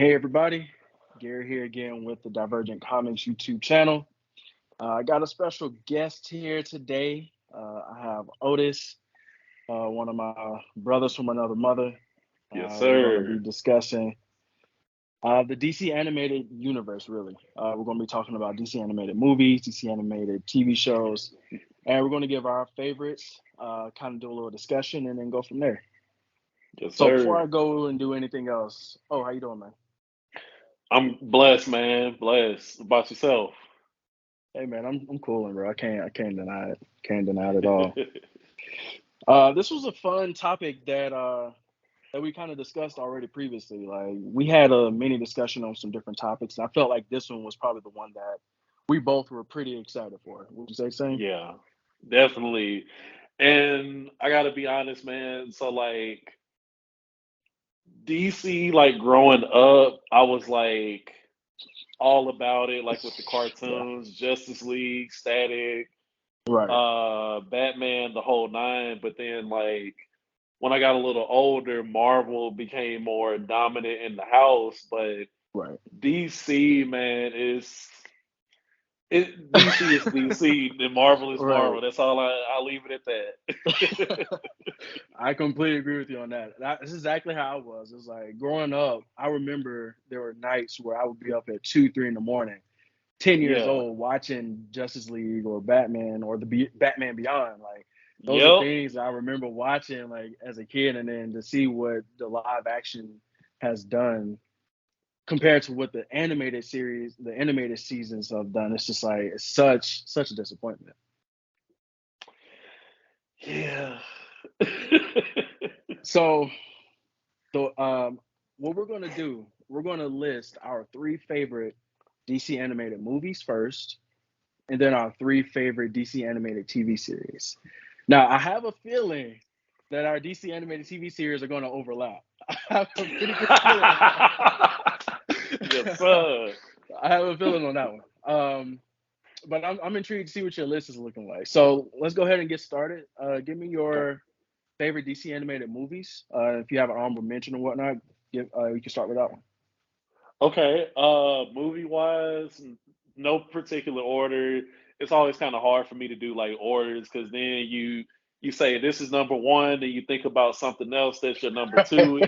Hey everybody, Gary here again with the Divergent Comics YouTube channel. I got a special guest here today. I have Otis, one of my brothers from another mother. Yes, We're going to be sir. discussing the DC animated universe, really. We're going to be talking about DC animated movies, DC animated TV shows, and we're going to give our favorites, kind of do a little discussion, and then go from there. Yes, So before sir. I go and do anything else, how you doing, man? I'm blessed, man. Blessed. About yourself? Hey man, I'm cooling, bro. I can't deny it. Can't deny it at all. This was a fun topic that we kind of discussed already previously. Like we had a mini discussion on some different topics, and I felt like this one was probably the one that we both were pretty excited for. Would you say same? Yeah, definitely. And I gotta be honest, man. So like DC, like growing up, I was like all about it, like with the Yeah. cartoons, Justice League, Static, Right. Batman, the whole nine. But then like when I got a little older, Marvel became more dominant in the house, but Right. DC, man, is DC is DC, and Marvel is Right. Marvel. That's all I'll leave it at that. I completely agree with you on that. This is exactly how I was. It's like growing up, I remember there were nights where I would be up at 2, 3 in the morning 10 years Yeah. old watching Justice League or Batman or Batman Beyond. Like those are Yep. things I remember watching like as a kid, and then to see what the live action has done compared to what the animated seasons have done. It's just like it's such a disappointment. Yeah. So what we're gonna do, we're gonna list our three favorite DC animated movies first, and then our three favorite DC animated TV series. Now, I have a feeling that our DC animated TV series are going to overlap. I have a pretty good feeling on Yes, that. sir. I have a feeling on that one. But I'm intrigued to see what your list is looking like. So let's go ahead and get started. Give me Okay. your favorite DC animated movies. If you have an honorable mention or whatnot, you can start with that one. Okay. Movie wise, no particular order. It's always kind of hard for me to do like orders because then you say this is number one, and you think about something else that's your number two.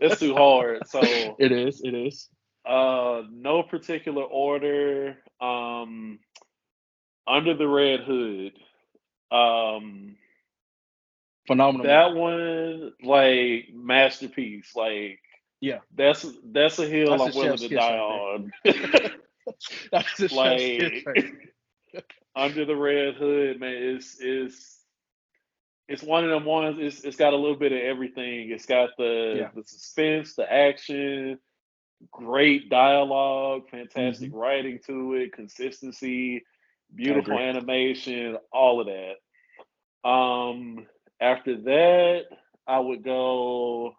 It's too hard. So It is. It is. no particular order. Under the Red Hood. Um, Phenomenal that movie. one, like masterpiece. Like Yeah. that's a hill That's a I'm willing chef's to kiss die right there. on. That's a chef's kiss Like right Under the Red Hood, man, it's one of them ones. It's got a little bit of everything. It's got there. Yeah. the suspense, the action, great dialogue, fantastic Hmm. writing to it, consistency, I beautiful agree. animation, all of that. After that, I would go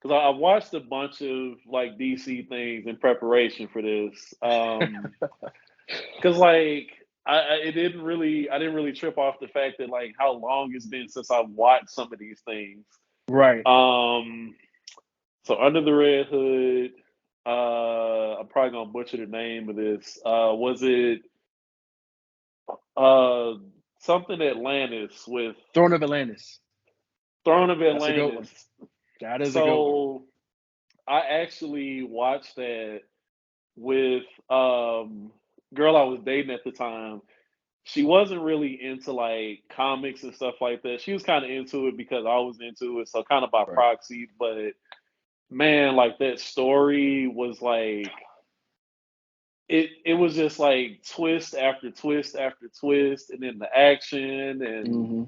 because I watched a bunch of like DC things in preparation for this. Because like it didn't really, I didn't really trip off the fact that like how long it's been since I watched some of these things. Right. Um, so Under the Red Hood, I'm probably gonna butcher the name of this. Was it uh something Atlantis with Throne of Atlantis. Throne of That's a good one. Atlantis? That is a good one. So I actually watched that with girl I was dating at the time. She wasn't really into like comics and stuff like that. She was kind of into it because I was into it, so kind of by Right. proxy. But man, like that story was like it was just like twist after twist after twist, and then the action and Hmm.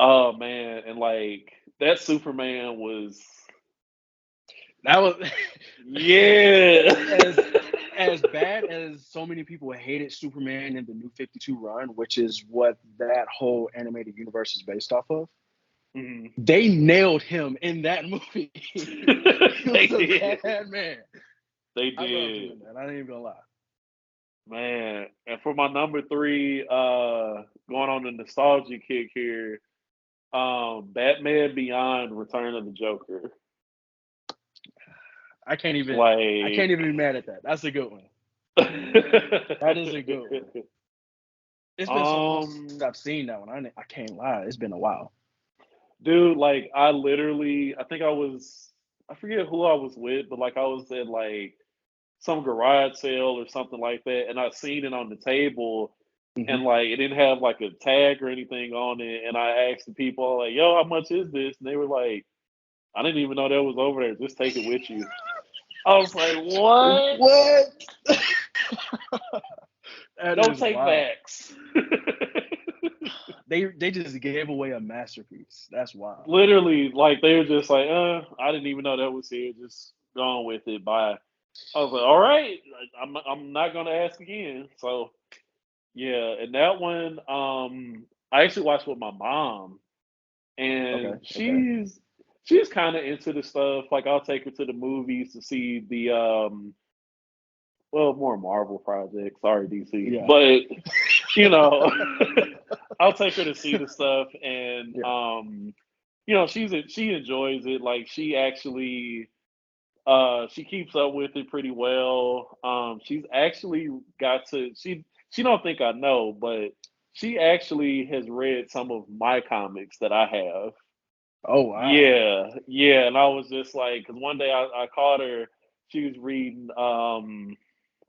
oh man, and like that Superman was That was yeah. as bad as so many people hated Superman in the New 52 run, which is what that whole animated universe is based off of. Mhm. They nailed him in that movie. He They was a did. bad man. They I loved him did. in that. I ain't even gonna lie. Man. And for my number three, going on the nostalgia kick here, Batman Beyond Return of the Joker. I can't even Like, be mad at that. That's a good one. That is a good one. It's been so long since I've seen that one. I can't lie. It's been a while. dude, like I think I forget who I was with, but like I was at like some garage sale or something like that, and I seen it on the table, Hmm. and like it didn't have like a tag or anything on it, and I asked the people like, "Yo, how much is this?" And they were like, "I didn't even know that was over there. Just take it with you." I was like, "What? What? That No is take wild. backs." They just gave away a masterpiece. That's wild. Literally, like they were just like, I didn't even know that was here. Just gone with it. Bye. I was like, all right, I'm not gonna ask again. So yeah, and that one, I actually watched with my mom, Okay. and Okay. she's kind of into the stuff. Like I'll take her to the movies to see the well, more Marvel projects. Sorry, DC, Yeah. but you know, I'll take her to see the stuff, and Yeah. she enjoys it. Like she actually she keeps up with it pretty well. She's actually got to she don't think I know, but she actually has read some of my comics that I have. Oh wow. Yeah, yeah, and I was just like, because one day I caught her, she was reading.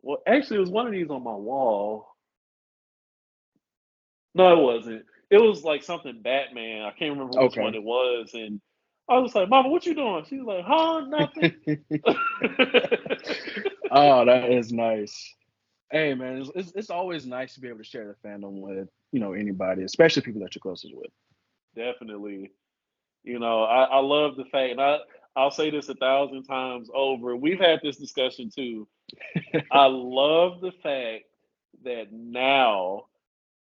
Well, actually, it was one of these on my wall. No, it wasn't. It was like something Batman. I can't remember which one Okay. it was, and I was like, "Mama, what you doing?" She was like, "Huh, nothing." Oh, that is nice. Hey man, it's always nice to be able to share the fandom with anybody, especially people that you're closest with. Definitely. I love the fact, and I'll say this 1,000 times over. We've had this discussion too. I love the fact that now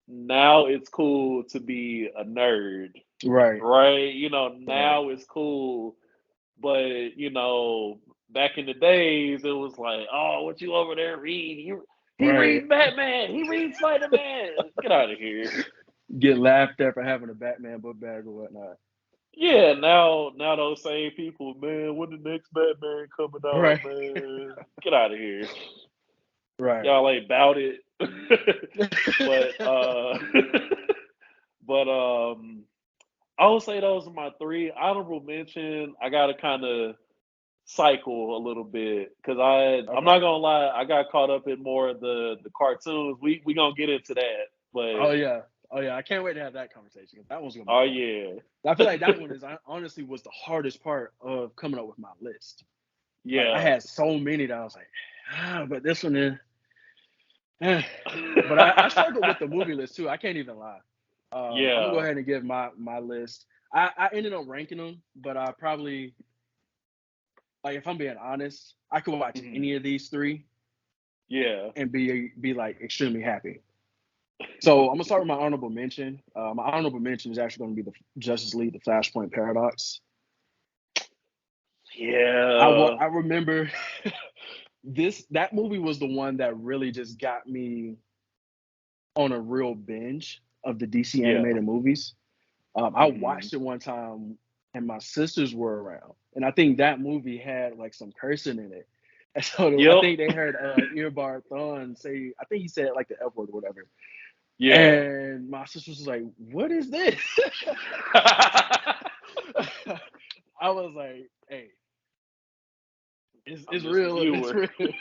it's cool to be a nerd, Right. right? Right. Now it's cool, but back in the days, it was like, oh, what you over there reading? He Right. reads Batman. He reads Spider Man. Get out of here. Get laughed at for having a Batman book bag or whatnot. Yeah, now those same people, man, when the next Batman coming out, Right. man? Get out of here. Right. Y'all ain't about it. but but I would say those are my three. Honorable mention, I gotta kinda cycle a little bit because I'm Okay. not gonna lie, I got caught up in more of the cartoons. We gonna get into that. Oh But yeah. Oh yeah. I can't wait to have that conversation 'cause that one's gonna be oh fun. yeah. I feel like that one is honestly was the hardest part of coming up with my list. Like I Yeah. had so many that I was like, but this one is. But I struggled with the movie list too. I can't even lie. I'm gonna go Yeah. ahead and give my list. I ended up ranking them, but I probably like if I'm being honest, I could watch Mhm. any of these three Yeah. and be like extremely happy. So I'm gonna start with my honorable mention. My honorable mention is actually gonna be the Justice League, the Flashpoint Paradox. Yeah. I remember that movie was the one that really just got me on a real binge of the DC Yeah. animated movies. I Mhm. watched it one time and my sisters were around, and I think that movie had like some cursing in it. And so I Yep. think they heard Earbar Thon say, I think he said like the F word or whatever. Yeah. And my sister was like, "What is this?" I was like, "Hey, I'm it's just a real, it's viewer. real."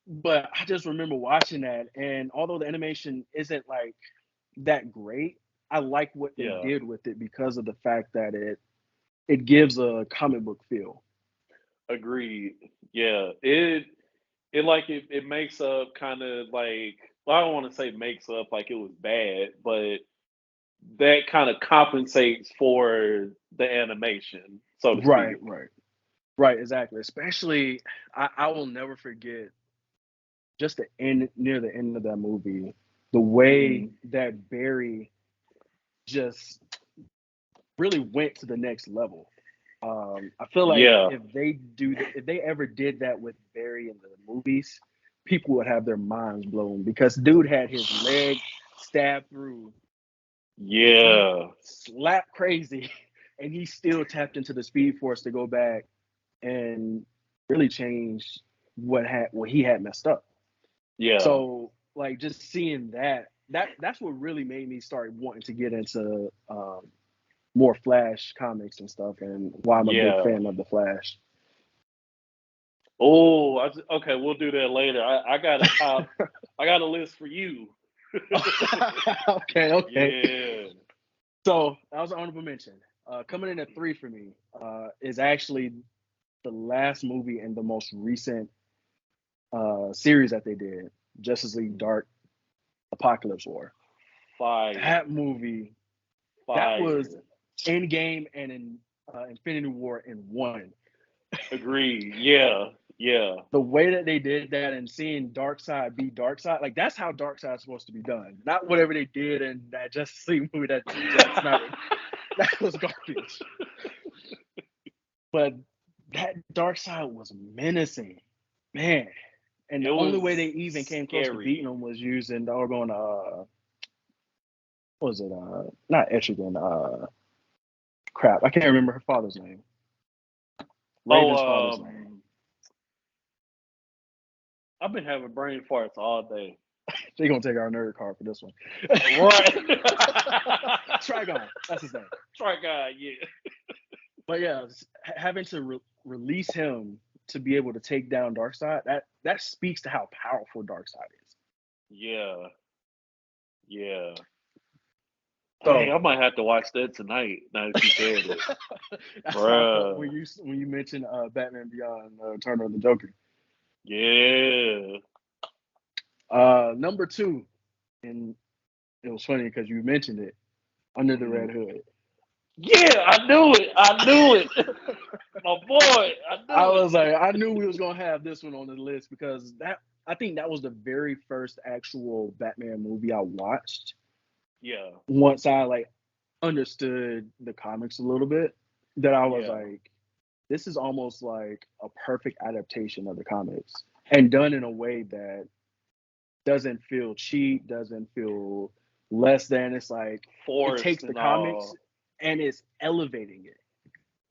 But I just remember watching that, and although the animation isn't like that great, I like what they Yeah. did with it because of the fact that it gives a comic book feel. Agreed. Yeah. It makes up kind of like, well, I don't want to say makes up like it was bad, but that kind of compensates for the animation, so to Right, speak. right, right, exactly. Especially, I will never forget just the end near the end of that movie, the way Hmm. that Barry just really went to the next level. I feel like Yeah. if they ever did that with Barry in the movies, people would have their minds blown because dude had his leg stabbed through, beat, Yeah. slapped crazy, and he still tapped into the Speed Force to go back and really changed what he had messed up. Yeah. So like just seeing that's what really made me start wanting to get into more Flash comics and stuff, and why I'm a big Yeah. fan of the Flash. Oh, okay, we'll do that later. I got a list for you. Okay. Yeah. So that was an honorable mention. Coming in at 3 for me is actually the last movie in the most recent series that they did, Justice League Dark Apocalypse War. Fire. That movie, that was Endgame and Infinity War in one. Agreed. Yeah. Yeah. The way that they did that and seeing Darkseid be Darkseid, like that's how Darkseid is supposed to be done. Not whatever they did in that Justice League movie that Zack Snyder. That was garbage. But that Darkseid was menacing, man. And the only way they even came close to beating him was using the doggone what was it? Not Etrigan. Crap, I can't remember her father's name. Raven's father's name. I've been having brain farts all day. They're gonna take our nerd card for this one. Right. Trigon, that's his name. Trigon, yeah. But yeah, having to release him to be able to take down Darkseid, that speaks to how powerful Darkseid is. Yeah. Yeah. So, Dang, I might have to watch that tonight. Now that you said it, bruh. When you mentioned Batman Beyond, Turn of the Joker. Yeah. Number 2, and it was funny because you mentioned it, Under the Red Hood. Yeah, I knew it. My boy, I was like, I knew we was gonna have this one on the list because I think that was the very first actual Batman movie I watched. Yeah. Once I like understood the comics a little bit, that I was like, this is almost like a perfect adaptation of the comics and done in a way that doesn't feel cheap, doesn't feel less than. It's like it takes the comics and it's elevating it.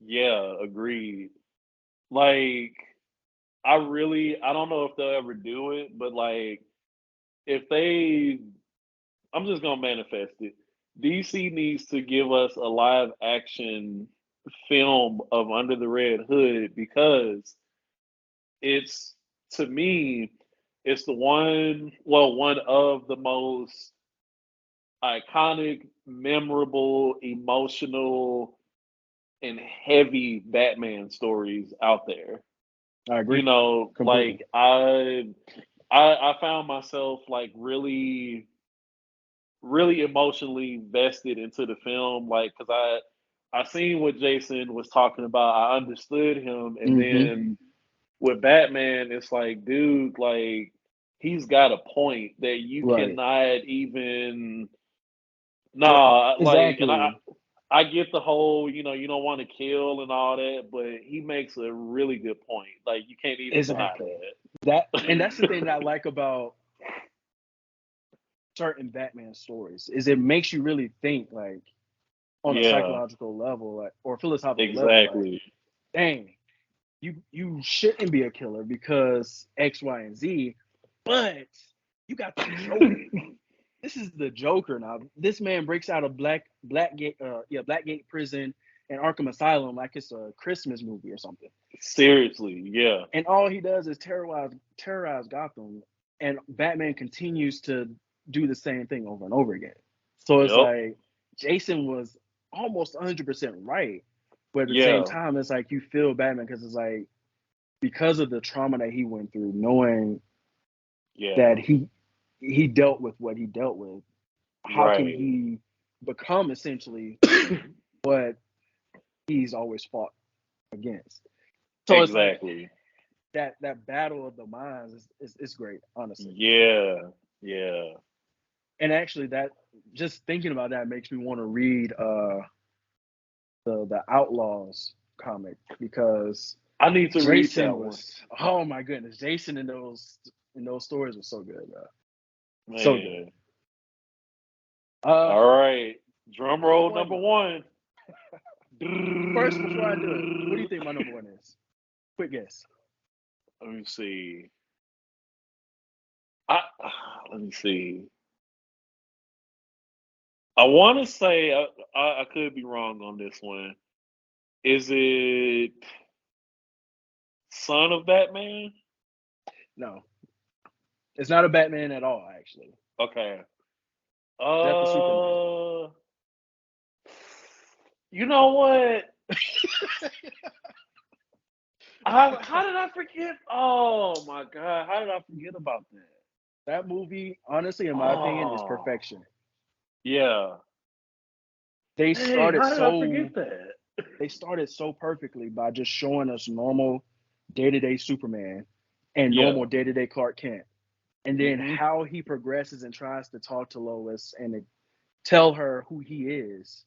Yeah, agreed. Like, I don't know if they'll ever do it, but like, I'm just gonna manifest it. DC needs to give us a live action film of Under the Red Hood because it's, to me, it's one of the most iconic, memorable, emotional, and heavy Batman stories out there. I agree. You know, completely. like I found myself like really, really emotionally vested into the film, like because I seen what Jason was talking about. I understood him, and then with Batman, it's like, dude, like he's got a point that you cannot even. Nah, like, and I get the whole, you don't want to kill and all that, but he makes a really good point. Like you can't even deny that. And that's the thing that I like about certain Batman stories is it makes you really think, like on a psychological level, like or philosophical level. Like, dang, you shouldn't be a killer because X, Y, and Z, but you got the Joker. This is the Joker now. This man breaks out of Blackgate prison and Arkham Asylum like it's a Christmas movie or something. Seriously, yeah. And all he does is terrorize Gotham, and Batman continues to do the same thing over and over again. So it's like Jason was almost 100% right, but at the same time, it's like you feel Batman because it's like because of the trauma that he went through, knowing that he dealt with what he dealt with. How can he become essentially what he's always fought against? So it's like that battle of the minds is great, honestly. Yeah. And actually, that just thinking about that makes me want to read the Outlaws comic because I need to read that one. Oh my goodness, Jason in those stories was so good, bro. Man. So good. All right, drum roll number 1. First, before I do it, what do you think my number 1 is? Quick guess. Let me see. I let me see. I want to say I could be wrong on this one. Is it Son of Batman? No, it's not a Batman at all. Actually, Okay. Death of Superman. You know what? How did I forget? Oh my God! How did I forget about that? That movie, honestly, in my opinion, is Oh, perfection. yeah. They Dang, started how did I so forget that? they started so perfectly by just showing us normal day-to-day Superman and normal Yeah. day-to-day Clark Kent. And then Hmm. how he progresses and tries to talk to Lois and to tell her who he is.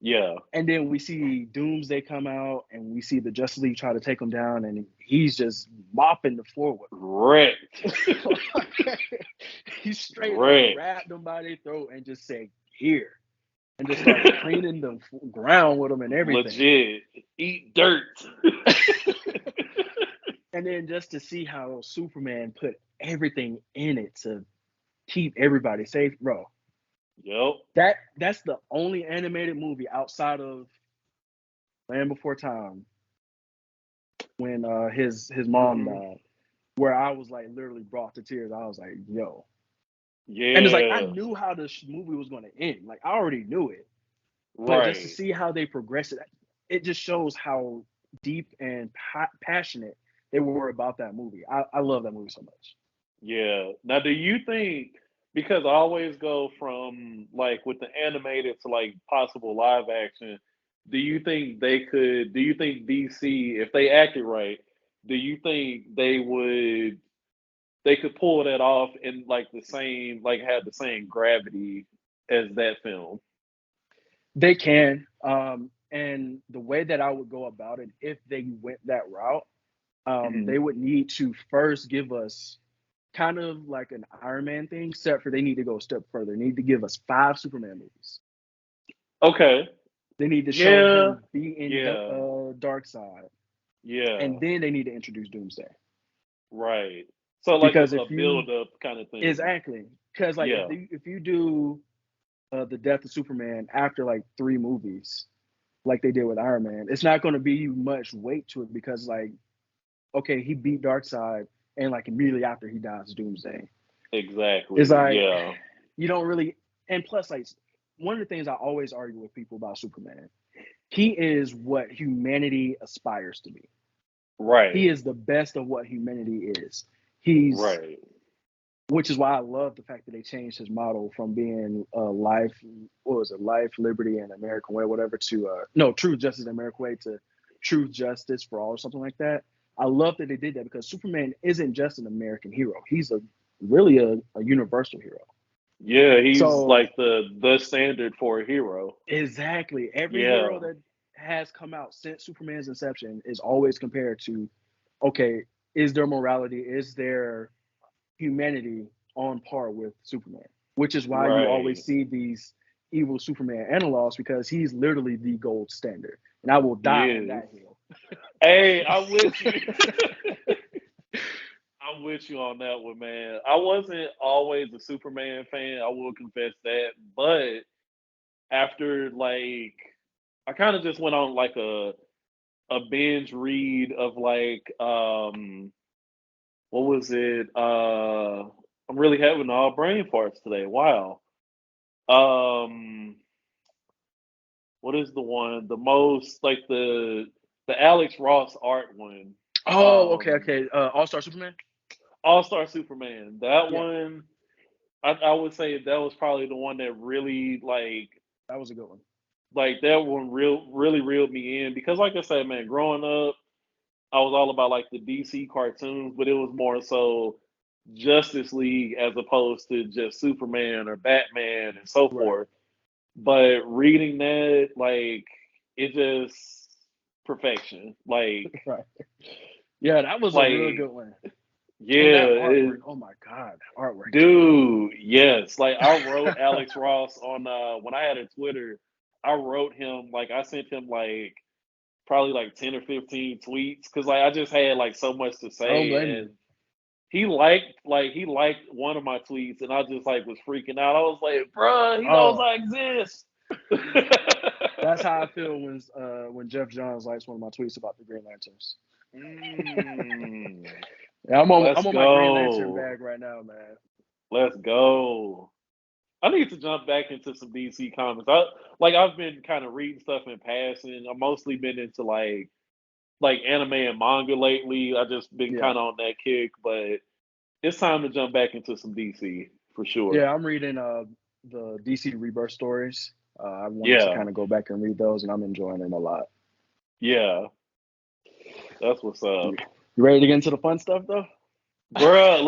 Yeah. And then we see Doomsday come out and we see the Justice League try to take him down and he's just mopping the floor with Wrecked. them. He straight up Wrecked. grabbed them by their throat and just said, "Here." And just started cleaning the ground with them and everything. Legit. Eat dirt. And then just to see how Superman put everything in it to keep everybody safe, bro. Yep. That's the only animated movie outside of Land Before Time when his mom Hmm. died, where I was like literally brought to tears. I was like, yo. And it's like I Yeah. knew how this movie was gonna end. Like I already knew it. But just to Right. see how they progress it, it just shows how deep and passionate they were about that movie. I love that movie so much. Yeah. Now, do you think, because I always go from like with the animated to like possible live action, do you think DC, if they acted right, do you think they could pull that off in like the same, like have the same gravity as that film? They can. And the way that I would go about it, if they went that route, Hmm. they would need to first give us kind of like an Iron Man thing, except for they need to go a step further. They need to give us 5 Superman movies. Okay. They need to show Yeah. him be in Yeah. Dark Side, and Yeah. then they need to introduce Doomsday. Right. So like Because a if you build up kind of thing. exactly, because like Yeah. if you do the Death of Superman after like 3 movies, like they did with Iron Man, it's not going to be much weight to it because like okay, he beat Darkseid, and like immediately after he dies, Doomsday. It's Exactly. like Yeah. you don't really, and plus like one of the things I always argue with people about Superman, he is what humanity aspires to be. He Right. is the best of what humanity is. He's Right. which is why I love the fact that they changed his model from being life, what was it, life, liberty, and American way, whatever, to no, truth, justice, and American way to truth, justice for all, or something like that. I love that they did that because Superman isn't just an American hero; he's a really a universal hero. Yeah, he's So like the standard for a hero. exactly, every hero Yeah. that has come out since Superman's inception is always compared to, okay, is there morality? Is there humanity on par with Superman, which is why you Right. always see these evil Superman analogs because he's literally the gold standard. And I will He die on is. that hill. Hey, I'm with you. I'm with you on that one, man. I wasn't always a Superman fan, I will confess that. But after like I kind of just went on like a binge read of like what was it? I'm really having all brain farts today. Wow. Um what is the one? The most like the Alex Ross art one. Oh, okay, Um okay. All Star Superman? All Star Superman. That Yeah, one I would say that was probably the one that really that was a good one. like that one really reeled me in because like I said, man, growing up I was all about like the DC cartoons, but it was more so Justice League as opposed to just Superman or Batman and so Right, forth. But reading that, like, it just perfection. right. Yeah, that was a real Like, good one. And yeah, that artwork, oh my God, that artwork is dude, yes. Like, I wrote Alex Ross on when I had a Twitter. I wrote him like I sent him like probably like 10 or 15 tweets because like I just had like so much to I don't say, blame and you. he liked one of my tweets, and I just like was freaking out. I was like, bruh, he knows Oh, I exist. that's how I feel when Jeff Johns likes one of my tweets about the Green Lanterns. mm, Yeah, let's I'm on my Green Lantern go. bag right now, man. Let's go. I need to jump back into some DC comics. I've been kind of reading stuff in passing. I've mostly been into like anime and manga lately. I just been Yeah, kind of on that kick, but it's time to jump back into some DC for sure. yeah. I'm reading the DC Rebirth stories. I wanted to Yeah, kind of go back and read those, and I'm enjoying them a lot. yeah, that's what's up, You, you ready to get into the fun stuff though? bruh.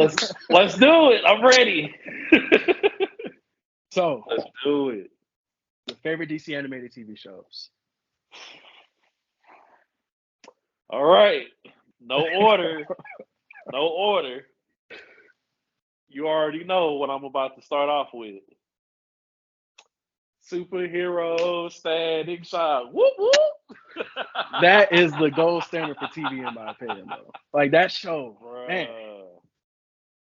Let's do it. I'm ready. So, Let's do it. your favorite DC animated TV shows? All right. No order. No order. You already know what I'm about to start off with. Superhero Static Shock. Whoop whoop. That is the gold standard for TV, in my opinion, though. Like that show, man, Bruh.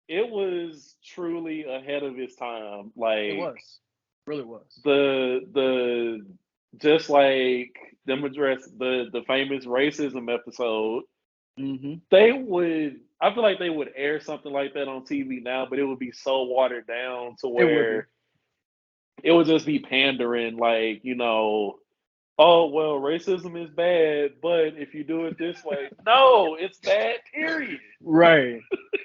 It was truly ahead of its time. it Like was, really was. the just like them address the famous racism episode. Hmm. They would I feel like they would air something like that on TV now, but it would be so watered down to It would be. where it would just be pandering, like, oh well, racism is bad, but if you do it this way, no, it's bad, period. Right.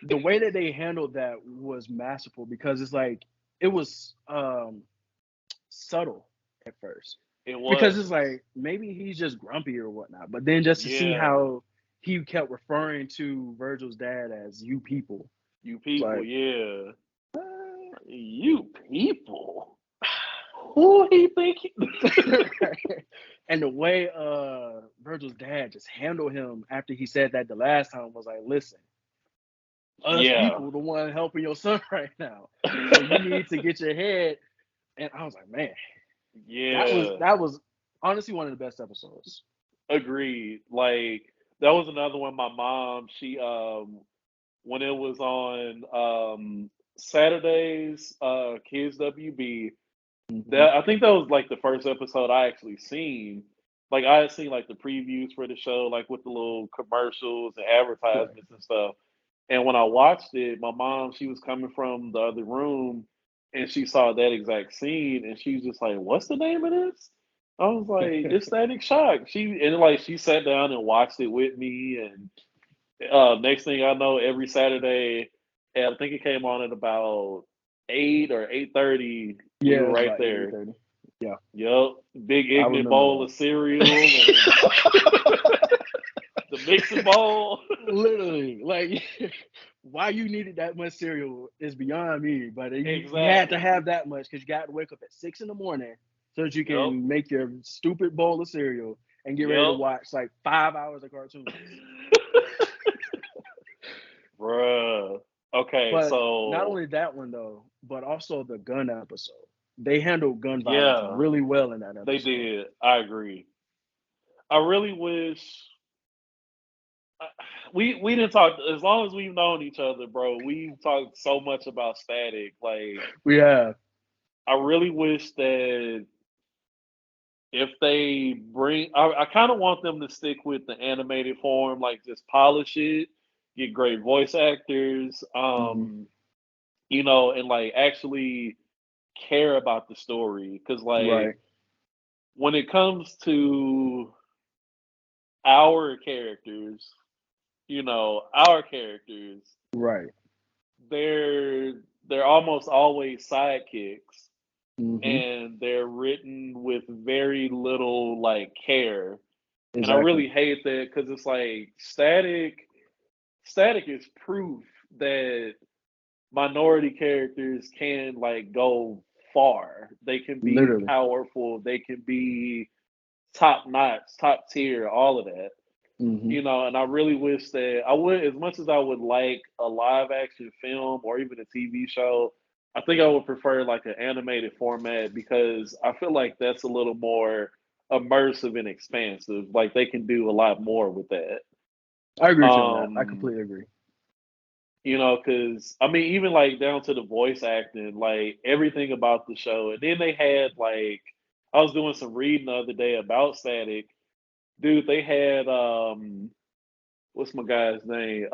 The way that they handled that was masterful because it's like it was subtle at first. It Because it's was. like maybe he's just grumpy or whatnot. But then just to see Yeah. how he kept referring to Virgil's dad as you people. You It's people, like yeah. You people. Who he think he and the way Virgil's dad just handled him after he said that the last time was like, listen, us Yeah. people the one helping your son right now. So you need to get your head. And I was like, man, Yeah. that was honestly one of the best episodes. Agreed. Like that was another one my mom, she when it was on Saturdays, Kids WB, Hmm. that I think that was like the first episode I actually seen. Like I had seen like the previews for the show, like with the little commercials and Right. advertisements and stuff. And when I watched it, my mom, she was coming from the other room and she saw that exact scene and she was just like, what's the name of this? I was like, it's Static Shock. She sat down and watched it with me, and next thing I know, every Saturday, and I think it came on at about 8 or 8:30. We Yeah, were it was right about 8, there. 8:30. Yeah, Yup, big I ignorant remember bowl that. of cereal and the mixing bowl. Literally, like why you needed that much cereal is beyond me. But you had to Exactly. have that much because you got to wake up at 6 in the morning so that you Yup. can make your stupid bowl of cereal and get ready to Yup. watch like 5 hours of cartoons. Bruh. Okay, But not so only that one though, but also the gun episode. They handled gun violence yeah, really well in that they episode. did. I agree. I really wish I- we didn't talk as long as we've known each other, bro. We've talked so much about Static. Like, We have. I really wish that if they I kind of want them to stick with the animated form, like just polish it, get great voice actors, Hmm. and like actually care about the story. Because like Right. when it comes to our characters, our characters, Right. they're they're almost always sidekicks, Hmm. and they're written with very little like care. And I Exactly. really hate that because it's like static is proof that minority characters can like go far. They can be Literally. powerful, they can be top notch, top tier, all of that. Hmm. And I really wish that I would, as much as I would like a live action film or even a TV show, I think I would prefer like an animated format because I feel like that's a little more immersive and expansive. Like they can do a lot more with that. I agree with you on that. I Um, completely agree. because I mean, even like down to the voice acting, like everything about the show. And then they had like I was doing some reading the other day about Static. Dude, they had what's my guy's name?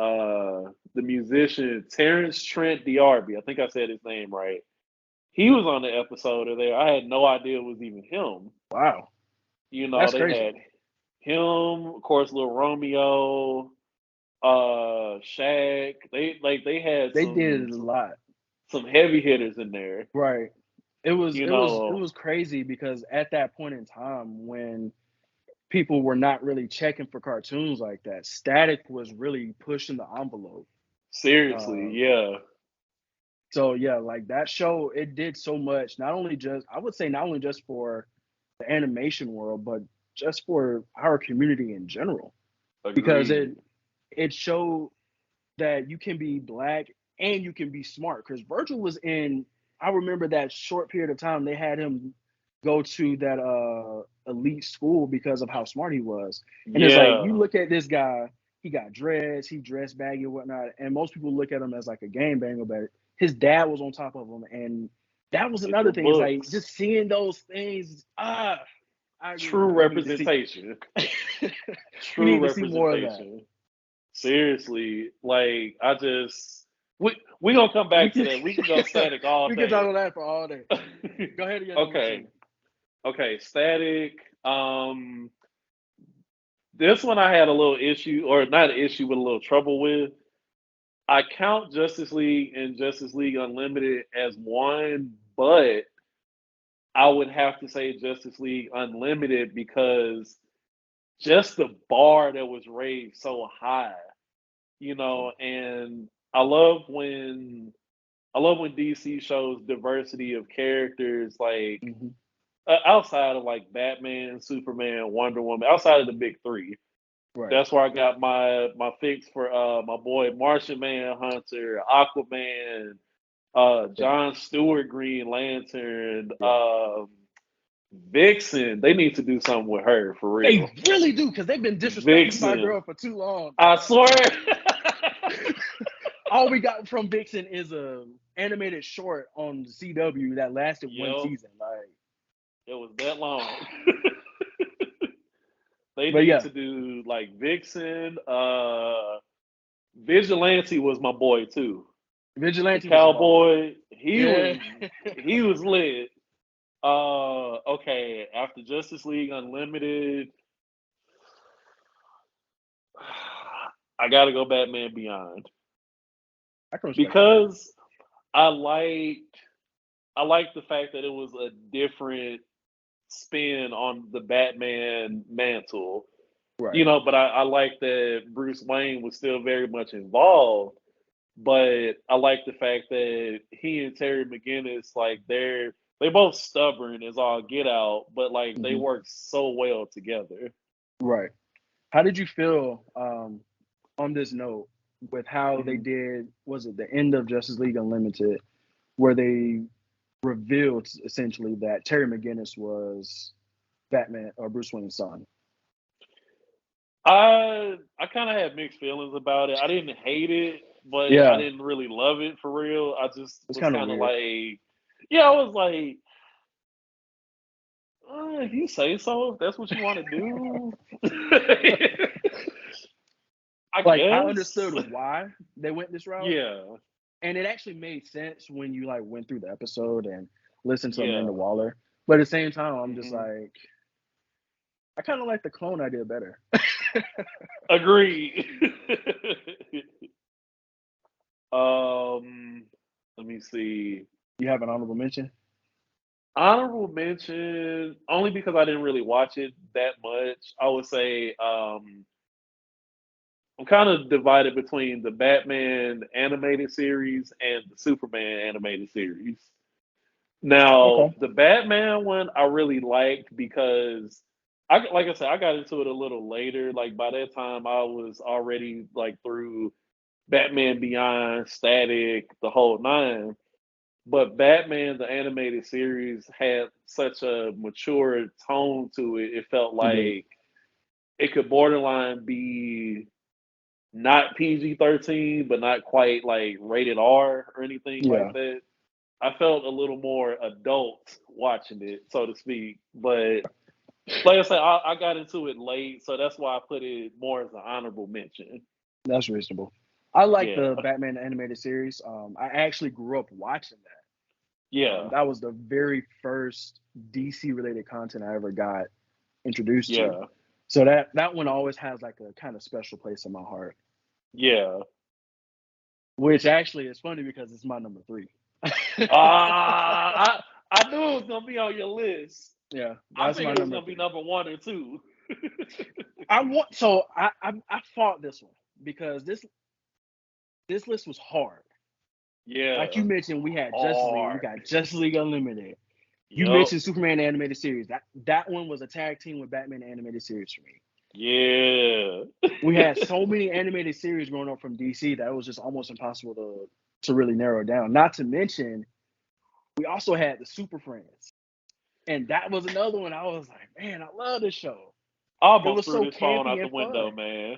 The musician Terrence Trent D'Arby. I think I said his name right. He was on the episode of there. I had no idea it was even him. Wow, that's They crazy. had him, of course, Little Romeo, Shaq. They had They did a lot. some heavy hitters in there. Right. It was You it was it know, was crazy because at that point in time when people were not really checking for cartoons like that, Static was really pushing the envelope. seriously, Um, yeah. so yeah, like that show, it did so much. Not only just, I would say, not only just for the animation world, but just for our community in general, because Agreed. it showed that you can be black and you can be smart. Because Virgil was in, I remember that short period of time they had him go to that elite school because of how smart he was. And it's like you Yeah. look at this guy, he got dreads, he dressed baggy and whatnot, and most people look at him as like a game banger, but his dad was on top of him, and that was Get another them thing. It's like books. just seeing those things. I agree with True you. We need to see. representation. We True need to see more of that. representation. Seriously, like I just we gonna come We back to can that. We can go Static all we can talk day. about that for all day. Go ahead and get number Okay, two. okay, Static. This one I had a little issue, or not an issue, but a little trouble with. I count Justice League and Justice League Unlimited as one, but I would have to say Justice League Unlimited because just the bar that was raised so high, and I love when DC shows diversity of characters, like Hmm. outside of like Batman, Superman, Wonder Woman, outside of the big three. Right. That's where I got my fix for my boy Martian Manhunter, Aquaman, Yeah. John Stewart, Green Lantern, Yeah. Vixen. They need to do something with her for They real. really do because they've been disrespecting my Vixen, girl for too long. I swear. All we got from Vixen is a animated short on CW that lasted one Yep, season. Like, it was that long. They but need yeah, to do like Vixen. Vigilante was my boy too. The Vigilante was a baller. cowboy, Yeah. he was lit. Okay, after Justice League Unlimited, I gotta go Batman Beyond I can respect that. because I liked I liked the fact that it was a different spin on the Batman mantle. Right. But I like that Bruce Wayne was still very much involved. But I like the fact that he and Terry McGinnis, like they both stubborn as all get out, but like they Hmm. work so well together. Right. How did you feel on this note with how they Mhm. did? Was it the end of Justice League Unlimited, where they revealed essentially that Terry McGinnis was Batman or Bruce Wayne's son? I kind of had mixed feelings about it. I didn't hate it, but I Yeah, didn't really love it for real. I just it's was kind of kind of weird. like, yeah, I was like, if you say so, if that's what you want to do, I Like I guess. understood why they went this route, Yeah, and it actually made sense when you like went through the episode and listened to Amanda yeah. Waller. But at the same time, I'm just Hmm. like, I kind of like the clone idea better. Agreed. um, let me see. You have an honorable mention? Honorable mention only because I didn't really watch it that much. I would say I'm kind of divided between the Batman animated series and the Superman animated series. Now, Okay. the Batman one I really liked because like I said, I got into it a little later. Like by that time I was already like through Batman Beyond, Static, the whole nine. but Batman the animated series had such a mature tone to it. It felt It did. like it could borderline be not PG-13, but not quite like rated R or anything like Yeah, that. I felt a little more adult watching it, so to speak. But like I said, I got into it late, so that's why I put it more as an honorable mention. that's reasonable. I like Yeah, the Batman animated series. I actually grew up watching that. yeah, That was the very first DC related content I ever got introduced to. yeah, So that one always has like a kind of special place in my heart. yeah. Which actually is funny because it's my number three. I knew it was gonna be on your list. Yeah, I that's my figured it was number gonna be three. number one or two. I fought this one because this list was hard. Like you Yeah, mentioned, we had Justice League, we hard. got Justice League Unlimited. You Yup. mentioned Superman animated series. That one was a tag team with Batman animated series for me. Yeah. We had so many animated series growing up from DC that it was just almost impossible to really narrow down. Not to mention, we also had the Super Friends. And that was another one I was like, man, I love this show. I It almost was threw so this phone campy out the and window, fun. man.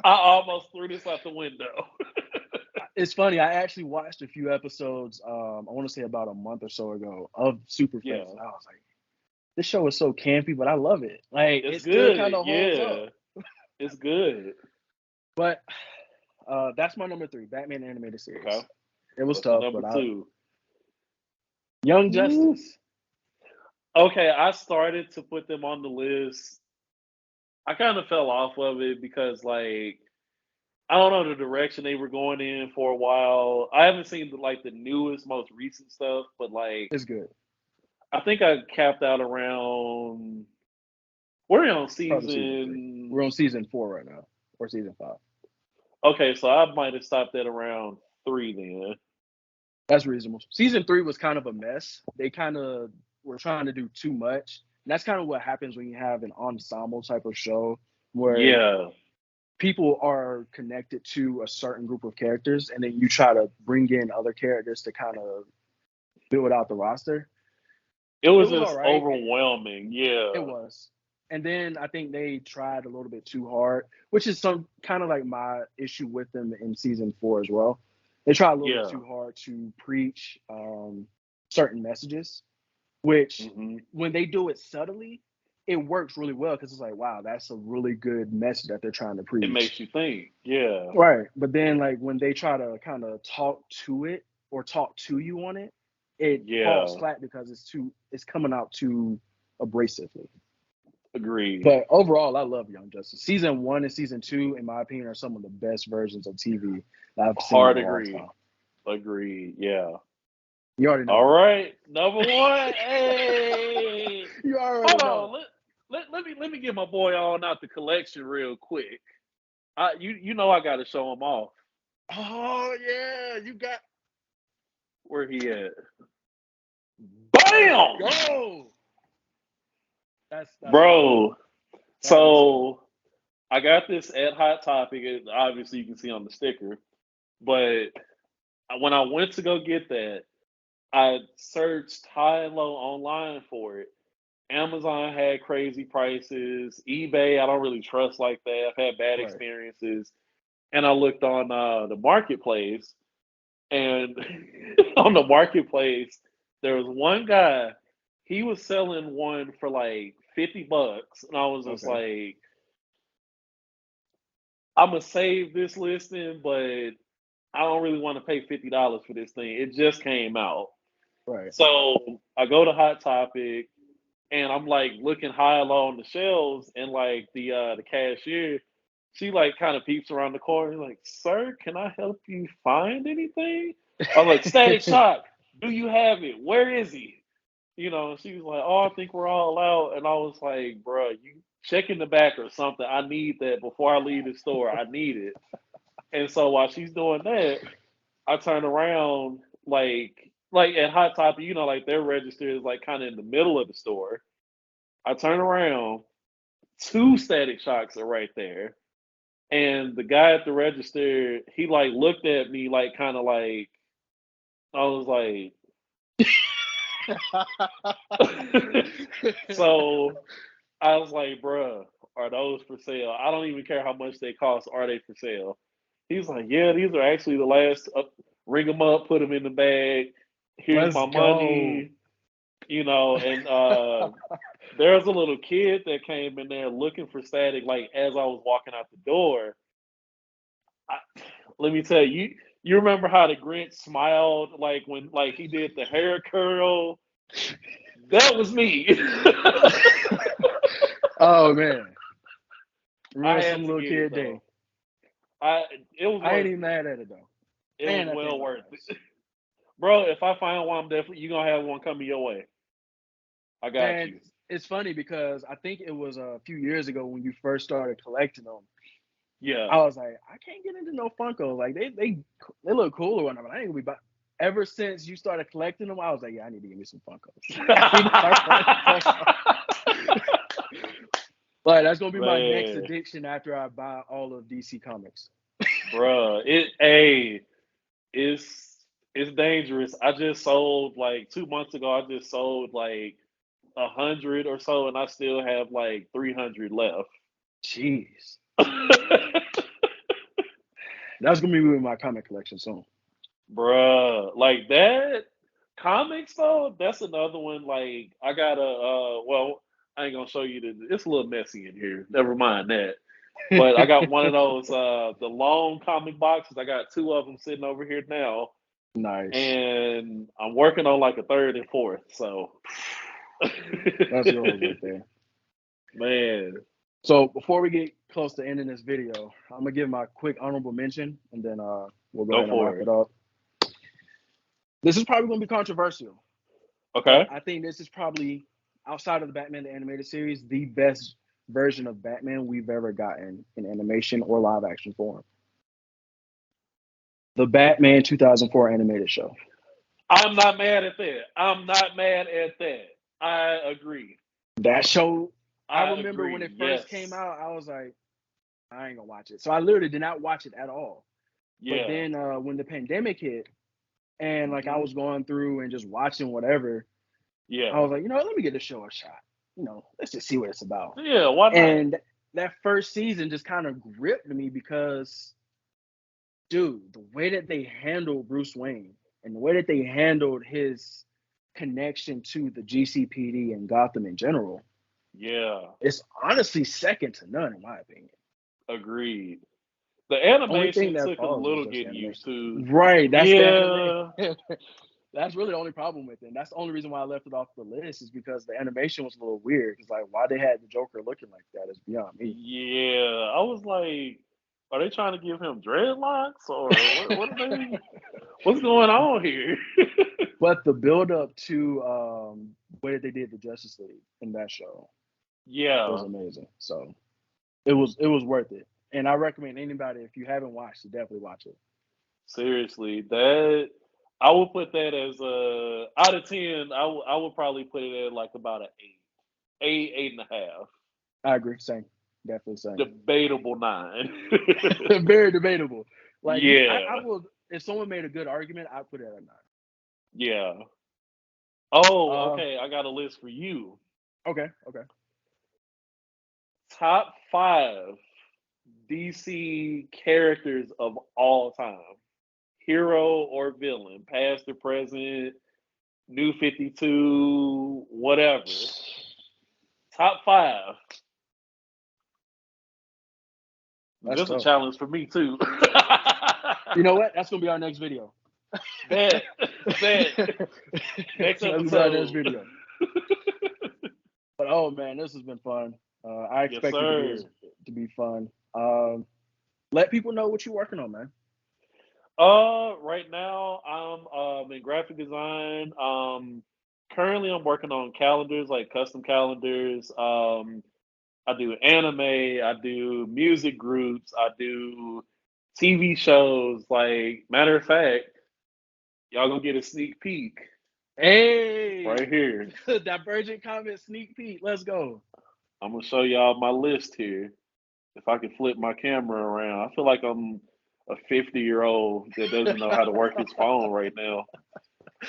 I almost threw this out the window. It's funny. I actually watched a few episodes. I want to say about a month or so ago of Super Friends, Yeah. and I was like, this show is so campy, but I love it. Like It's it still kind good. of holds up. Yeah. It's good. But that's my number three, Batman animated series. Okay. It was What's your tough, number but two? Young Woo. Justice. Okay, I started to put them on the list. I kind of fell off of it because, like, I don't know the direction they were going in for a while. I haven't seen the newest, most recent stuff, but like It's good. I think I capped out around. We're on Probably season three. We're on season. season four right now, or season five. Okay, so I might have stopped at around three then. That's reasonable. Season three was kind of a mess. They kind of were trying to do too much. And that's kind of what happens when you have an ensemble type of show where Yeah, people are connected to a certain group of characters, and then you try to bring in other characters to kind of build out the roster. it It was was all just right. overwhelming. It Yeah, was. And then I think they tried a little bit too hard, which is some kind of like my issue with them in season four as well. They try a little bit yeah. too hard to preach certain messages, which Hmm. when they do it subtly, it works really well because it's like, wow, that's a really good message that they're trying to It preach. makes you think. Yeah, Right. But then like when they try to kind of talk to it or talk to you on it, it falls yeah. flat because it's coming out too abrasively. Agreed. But overall, I love Young Justice. Season one and season two, in my opinion, are some of the best versions of TV that I've seen in Hard a long agreed. time. Agreed. Yeah. You already know, All right? right, number one. Hey, You already hold know. on. Let me get my boy on out the collection real quick. You know I got to show him off. Oh yeah, you got. Where he at? Let's Bam, go. That's awesome. bro. That is cool. So I got this at Hot Topic. Obviously, you can see on the sticker. But when I went to go get that, I searched high and low online for it. Amazon had crazy prices. eBay, I don't really trust like that. I've had bad Right. experiences. And I looked on the marketplace, and on the marketplace, there was one guy. He was selling one for like $50, and I was just Okay. like, "I'm gonna save this listing, but I don't really want to pay $50 for this thing. It just came out." Right. So I go to Hot Topic, and I'm like looking high and low on the shelves, and like the cashier, she like kind of peeps around the corner, like, "Sir, can I help you find anything?" I was like, "Static Shock, do you have it? Where is he?" And she was like, "Oh, I think we're all out." And I was like, "Bro, you check in the back or something. I need that before I leave the store. I need it." And so while she's doing that, I turn around like at Hot Topic, like their register is like kind of in the middle of the store. I turn around, two Static Shocks are right there. And the guy at the register, he like looked at me like kind of like I was like, so I was like, bruh, are those for sale? I don't even care how much they cost. Are they for sale? He's like, yeah, these are actually the last. Ring them up, put them in the bag. Here's Let's my go. money. And there's a little kid that came in there looking for Static. Like as I was walking out the door, I, let me tell you, you remember how the Grinch smiled like when like he did the hair curl? That was me. Oh man, I real had some to little get it kid day. though. I it was I ain't worth even it. mad at it though. It was And that thing well look worth nice. it, bro. If I find one, I'm definitely you gonna have one coming your way. I got Man, you. it's funny because I think it was a few years ago when you first started collecting them. Yeah. I was like, I can't get into no Funko. Like they look cool or whatnot, but I ain't gonna be. Ever since you started collecting them, I was like, yeah, I need to get me some Funkos. I need to start collecting Funkos. Like that's gonna be my next Man, addiction after I buy all of DC Comics. bruh, it's dangerous. I just sold like 2 months ago. I just sold like 100 or so, and I still have like 300 left. Jeez, that's gonna be with my comic collection soon. Bruh, like that comics though. That's another one. Like I gotta. Well, I ain't gonna show you the. It's a little messy in here. Never mind that. But I got one of those the long comic boxes. I got two of them sitting over here now, Nice. and I'm working on like a third and fourth. So, That's yours right there. man, So before we get close to ending this video, I'm gonna give my quick honorable mention, and then we'll go go ahead and wrap for it it. up. This is probably gonna be controversial, but Okay. I think this is probably outside of the Batman the animated series the best version of Batman we've ever gotten in animation or live action form. The Batman 2004 animated show. I'm not mad at that. I'm not mad at that. I agree. That show, I I remember when agree. it first came Yes. out, I was like, I ain't gonna watch it. So I literally did not watch it at all. But Yeah. then when the pandemic hit, and like I Hmm. was going through and just watching whatever, I Yeah. was like, let me get the show a shot. Let's just see what it's about. Yeah. Why not? And that first season just kind of gripped me because, dude, the way that they handled Bruce Wayne and the way that they handled his connection to the GCPD and Gotham in general, Yeah. it's honestly second to none in my opinion. Agreed. The Only thing animation that took a falls is little just the getting used animation. to. Right, that's the animation. Yeah. That's really the only problem with it. And that's the only reason why I left it off the list is because the animation was a little weird. It's like why they had the Joker looking like that is beyond me. Yeah. I was like, are they trying to give him dreadlocks or what are they? What's going on here? But the build up to the way that they did the Justice League in that show was Yeah. amazing. So it was worth it. And I recommend anybody if you haven't watched it, definitely watch it. Seriously, that I would put that as a out of 10. I would probably put it at like about an 8, 8.5. I agree. Same. Definitely same. Debatable 9. Very debatable. Like I Yeah, will if someone made a good argument, I'd put it at a 9. yeah. Oh, Uh okay. I got a list for you. okay, okay. Top 5 DC characters of all time, hero or villain, past or present, New 52, whatever. Top 5. That's This is a tough. challenge for me too. You know what? That's gonna be our next video. bet, bet. Next That's gonna be our next episode. video. But oh man, this has been fun. I Yes, expect it to be sir. fun. Let people know what you're working on, man. Right now I'm in graphic design. Currently I'm working on calendars, like custom calendars. I do anime, I do music groups, I do TV shows. Like matter of fact, y'all gonna get a sneak peek right Hey, here. DivergentComics sneak peek. Let's go. I'm gonna show y'all my list here. If I could flip my camera around, I feel like I'm a 50-year-old that doesn't know how to work his phone right now.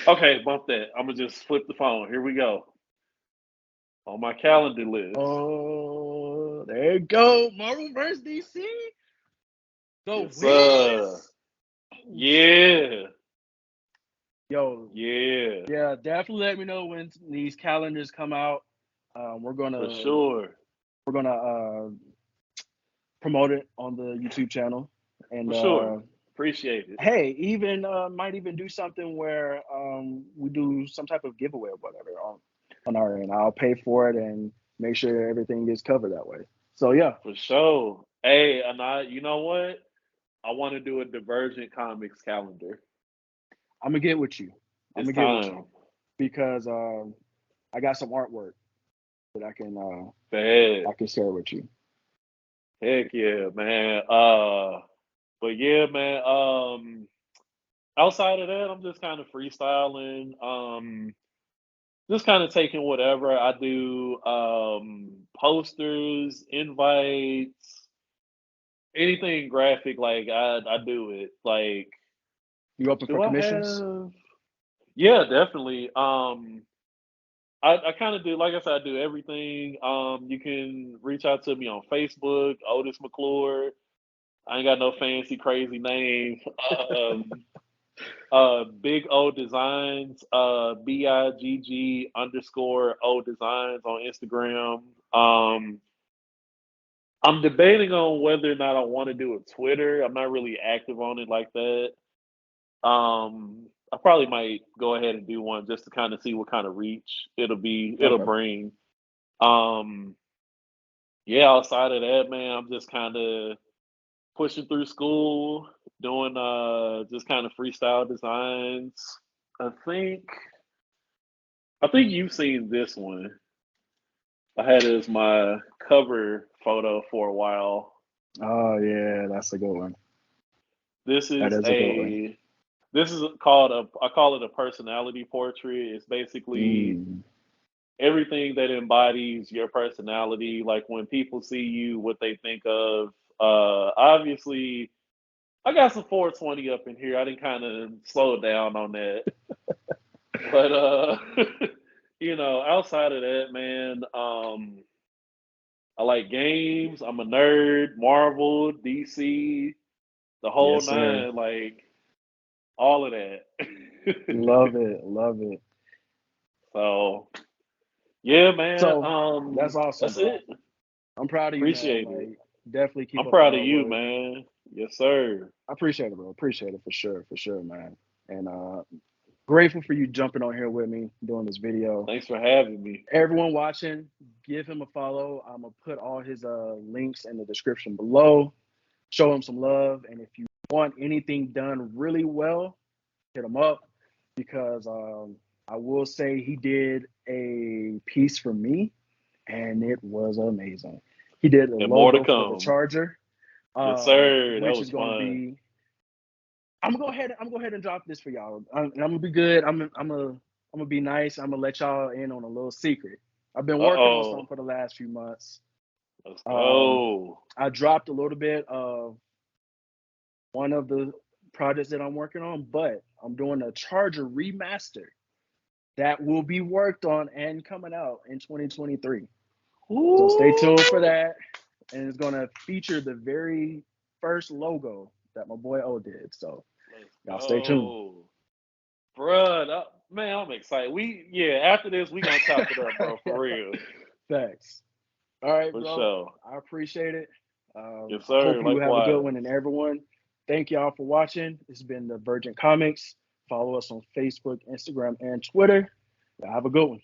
Okay, bump that. I'm gonna just flip the phone. Here we go. On my calendar list. Oh, there you go. Marvel vs. DC. The Yes, Wiz. Yeah. Yo, Yeah. yeah, definitely let me know when these calendars come out. We're For gonna sure. promote it on the YouTube channel, and For sure. Appreciate it. hey, even might even do something where we do some type of giveaway or whatever on our end. I'll pay for it and make sure everything gets covered that way. So yeah, For sure. Hey, and you know what? I want to do a Divergent Comics calendar. I'm gonna get with you. I'm It's gonna get with you time. because I got some artwork that I Bad. can share with you. Heck yeah, man. But yeah, man. Outside of that, I'm just kind of freestyling. Just kind of taking whatever I do. Posters, invites, anything graphic. Like I do it. Like, You open for do I commissions? have? Yeah, definitely. I kind of do, like I said, I do everything. You can reach out to me on Facebook, Otis McClure. I ain't got no fancy, crazy name. Big O Designs, BIGG_O Designs on Instagram. I'm debating on whether or not I want to do a Twitter. I'm not really active on it like that. I probably might go ahead and do one just to kind of see what kind of reach it'll Okay. bring. Um, yeah, outside of that, man, I'm just kind of pushing through school, doing just kind of freestyle designs. I think I think you've seen this one. I had it as my cover photo for a while. Oh yeah, that's a good one. This That is is a good one. a this is called I call it a personality portrait. It's basically Mm. everything that embodies your personality. Like when people see you, what they think of. Obviously, I got some 420 up in here. I didn't kind of slow down on that, but outside of that, man, I like games. I'm a nerd. Marvel, DC, the whole Yes, sir. nine, like all of that. Love it. Love it. So yeah, man. So that's awesome, That's bro. it. I'm proud of you, man. Appreciate it. Like, definitely keep I'm up the proud of hard you, work. man. Yes, sir. I appreciate it, bro. Appreciate it for sure, man. And grateful for you jumping on here with me doing this video. Thanks for having me. Everyone watching, give him a follow. I'm gonna put all his links in the description below. Show him some love, and if you want anything done really well, hit him up because I will say he did a piece for me, and it was amazing. He did a And more to logo for the come. Charger, Yes, sir. That which was is going to fun. be. I'm gonna go ahead and drop this for y'all. I'm gonna be good. I'm gonna be nice. I'm gonna let y'all in on a little secret. I've been working on something Uh-oh. for the last few months. Let's Um, go. I dropped a little bit of one of the projects that I'm working on, but I'm doing a Charger remaster that will be worked on and coming out in 2023. So stay tuned for Ooh. that. And it's gonna feature the very first logo that my boy O did. So Let's y'all stay tuned. go. Bruh, man, I'm excited. After this, we gonna chop it up, bro, for real. Thanks. All right, For bro. sure. I appreciate it. Yes, I hope sir. you have a good Likewise. one, and everyone. Thank y'all for watching. It's been the Virgin Comics. Follow us on Facebook, Instagram, and Twitter. Y'all have a good one.